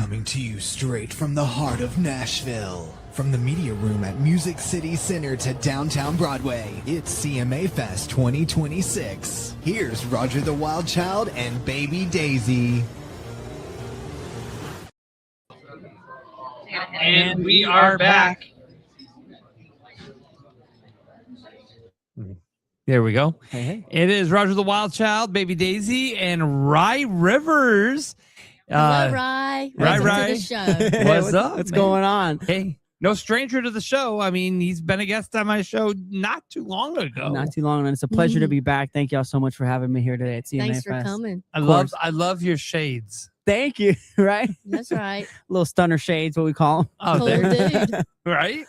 Coming to you straight from the heart of Nashville. From the media room at Music City Center to downtown Broadway, it's CMA Fest 2026. Here's Roger the Wild Child and Baby Daisy. And we are back. There we go. Hey. It is Roger the Wild Child, Baby Daisy, and Rye Rivers. Hello, Rye. Rye. To the show. What's up? What's man? going on? Hey, no stranger to the show. I mean, he's been a guest on my show not too long ago. Not too long, and it's a pleasure to be back. Thank y'all so much for having me here today at CMA Thanks for Fest. coming. I love your shades. Thank you. Right? That's right. Little stunner shades, what we call them. Oh, Cool dude. right?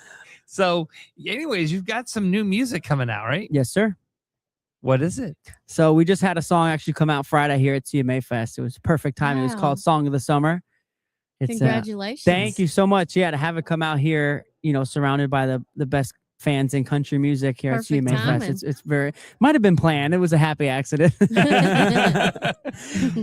So, anyways, you've got some new music coming out, right? Yes, sir. What is it? So we just had a song actually come out Friday here at CMA Fest. It was perfect timing. It was Wow. called Song of the Summer. It's, Congratulations. thank you so much. Yeah, to have it come out here, you know, surrounded by the best fans in country music here Perfect at CMA timing. Fest. It's very, might have been planned. It was a happy accident.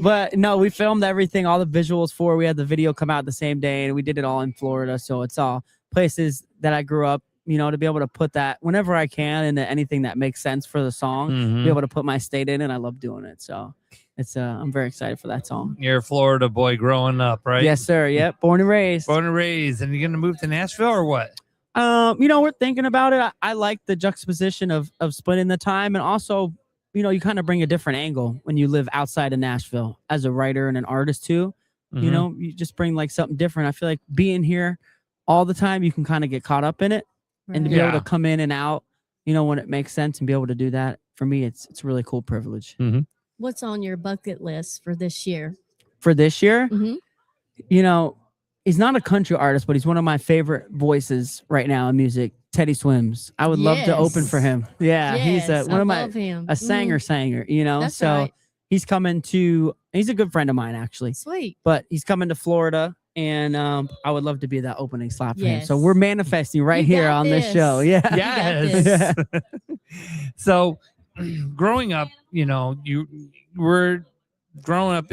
But no, we filmed everything, all the visuals for it. We had the video come out the same day, and we did it all in Florida. So it's all places that I grew up, you know, to be able to put that whenever I can into anything that makes sense for the song, be able to put my state in it. I love doing it. So it's I'm very excited for that song. You're a Florida boy growing up, right? Yes, sir. Yep. Born and raised. Born and raised. And you're going to move to Nashville or what? You know, we're thinking about it. I like the juxtaposition of splitting the time, and also, you know, you kind of bring a different angle when you live outside of Nashville as a writer and an artist too. You know, you just bring like something different. I feel like being here all the time, you can kind of get caught up in it. And to be able to come in and out, you know, when it makes sense and be able to do that, for me, it's a really cool privilege. What's on your bucket list for this year? For this year, Mhm. you know, he's not a country artist, but he's one of my favorite voices right now in music. Teddy Swims. I would love to open for him. Yeah, he's Yes, one I of my love him. a singer, you know. That's So right. he's coming to. He's a good friend of mine actually, Sweet. but he's coming to Florida. And I would love to be that opening slot for him. So Yes. we're manifesting right You here got on this this. show. Yeah. Yes. So, growing up, you know, you were growing up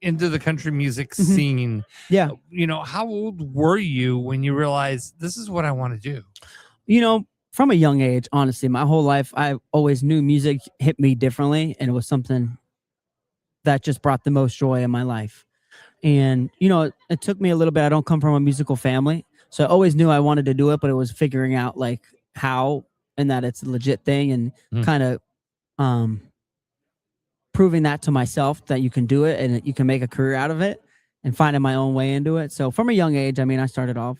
into the country music scene. Yeah. You know, how old were you when you realized this is what I want to do? You know, from a young age, honestly, my whole life, I always knew music hit me differently. And it was something that just brought the most joy in my life. And, you know, it took me a little bit. I don't come from a musical family. So I always knew I wanted to do it, but it was figuring out like how and that it's a legit thing and kind of proving that to myself that you can do it and you can make a career out of it and finding my own way into it. So from a young age, I mean, I started off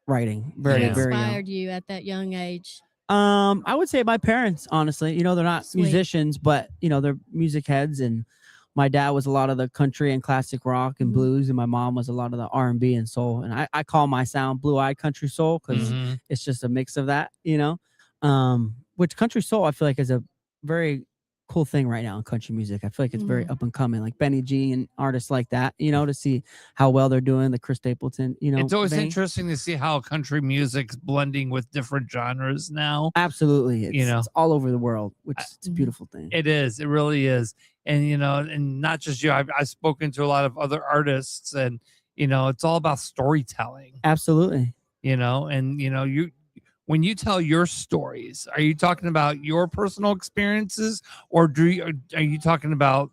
writing very young. Inspired you at that young age? I would say my parents, honestly, you know, they're not Sweet. musicians, but you know, they're music heads, and my dad was a lot of the country and classic rock and blues, and my mom was a lot of the R&B and soul. And I call my sound blue-eyed country soul because it's just a mix of that, you know. Which country soul I feel like is a very cool thing right now in country music. I feel like it's very up and coming, like Benny G and artists like that, you know, to see how well they're doing, the Chris Stapleton, you know. It's always vein. interesting to see how country music's blending with different genres now. Absolutely. It's, You know. it's all over the world, which is a beautiful thing. It is. It really is. And, you know, and not just you. I've spoken to a lot of other artists, and, you know, it's all about storytelling, Absolutely. you know, and, you know, when you tell your stories, are you talking about your personal experiences, or are you talking about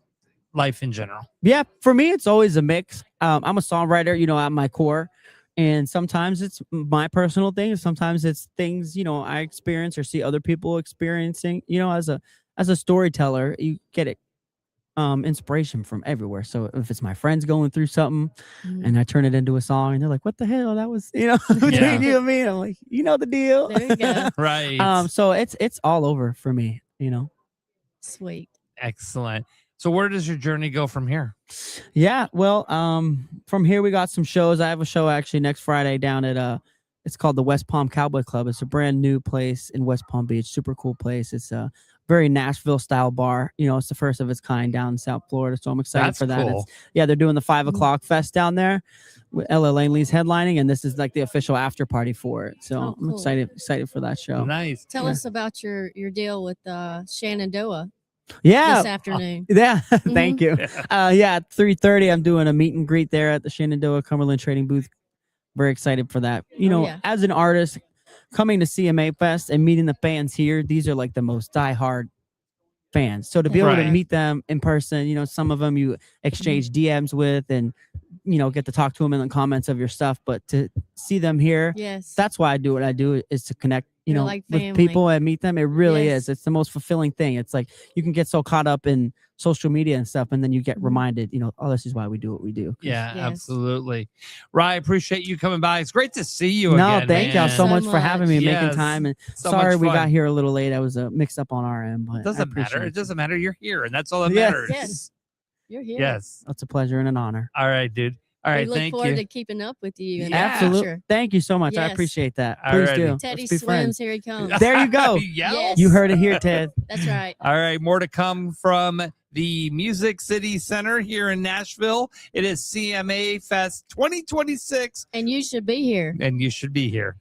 life in general? Yeah, for me, it's always a mix. I'm a songwriter, you know, at my core. And sometimes it's my personal thing. Sometimes it's things, you know, I experience or see other people experiencing, you know, as a storyteller, you get it. Inspiration from everywhere. So if it's my friends going through something and I turn it into a song and they're like, what the hell? That was, you know, between you and me. I'm like, you know the deal. There you go. Right. So it's all over for me, you know. Sweet. Excellent. So where does your journey go from here? Yeah, well, from here we got some shows. I have a show actually next Friday down at it's called the West Palm Cowboy Club. It's a brand new place in West Palm Beach. Super cool place. It's a very Nashville style bar. You know, it's the first of its kind down in South Florida. So I'm excited for that. Cool. They're doing the 5 o'clock fest down there with Ella Langley's headlining, and this is like the official after party for it. So Oh, I'm cool. excited for that show. Nice. Tell us about your deal with Shenandoah. Yeah. this afternoon. Yeah. Thank you. Yeah. At 3:30, I'm doing a meet and greet there at the Shenandoah Cumberland Trading Booth. Very excited for that. You know, yeah. as an artist coming to CMA Fest and meeting the fans here, these are like the most diehard fans. So to be able to Right. meet them in person, you know, some of them you exchange DMs with and, you know, get to talk to them in the comments of your stuff. But to see them here, Yes. that's why I do what I do, is to connect, you You're know, like with family. people and meet them. It really Yes. is. It's the most fulfilling thing. It's like you can get so caught up in social media and stuff, and then you get Mhm. reminded, you know, oh, this is why we do what we do. Yeah, Yes. absolutely. Rye, appreciate you coming by. It's great to see you No, again. thank y'all man. so So much for having me, and Yes. making time. And So sorry much we got fun. here a little late. I was mixed up on our end, but It I doesn't matter. appreciate It doesn't matter. You're here, and that's all that Yes. matters. Yes. You're here. Yes. It's a pleasure and an honor. All right, dude. All right, we look thank forward you. to keeping up with you in Yeah. the Absolutely. future. Thank you so much. I Yes. appreciate that. Alrighty. Please do. Teddy Let's be swims. friends. Here he comes. There you go. Yeah. Yes. You heard it here, Ted. That's right. All right, more to come from the Music City Center here in Nashville. It is CMA Fest 2026, And you should be here. and you should be here.